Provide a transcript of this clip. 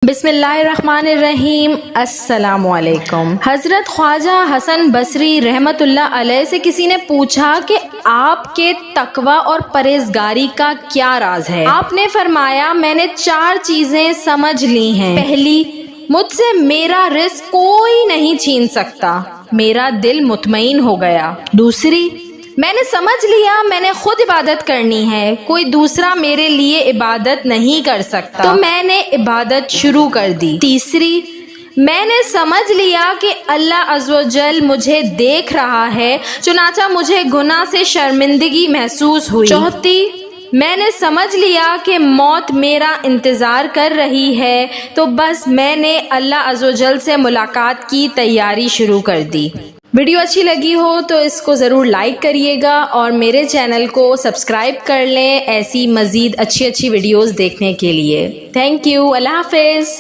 بسم اللہ الرحمن الرحیم۔ السلام علیکم۔ حضرت خواجہ حسن بصری رحمۃ اللہ علیہ سے کسی نے پوچھا کہ آپ کے تقوی اور پرہیزگاری کا کیا راز ہے؟ آپ نے فرمایا، میں نے 4 چیزیں سمجھ لی ہیں۔ پہلی، مجھ سے میرا رزق کوئی نہیں چھین سکتا، میرا دل مطمئن ہو گیا۔ دوسری، میں نے سمجھ لیا میں نے خود عبادت کرنی ہے، کوئی دوسرا میرے لیے عبادت نہیں کر سکتا، تو میں نے عبادت شروع کر دی۔ تیسری، میں نے سمجھ لیا کہ اللہ عز و جل مجھے دیکھ رہا ہے، چنانچہ مجھے گناہ سے شرمندگی محسوس ہوئی۔ چوتھی، میں نے سمجھ لیا کہ موت میرا انتظار کر رہی ہے، تو بس میں نے اللہ عز و جل سے ملاقات کی تیاری شروع کر دی۔ ویڈیو اچھی لگی ہو تو اس کو ضرور لائک کریے گا اور میرے چینل کو سبسکرائب کر لیں ایسی مزید اچھی ویڈیوز دیکھنے کے لیے۔ تھینک یو، اللہ حافظ۔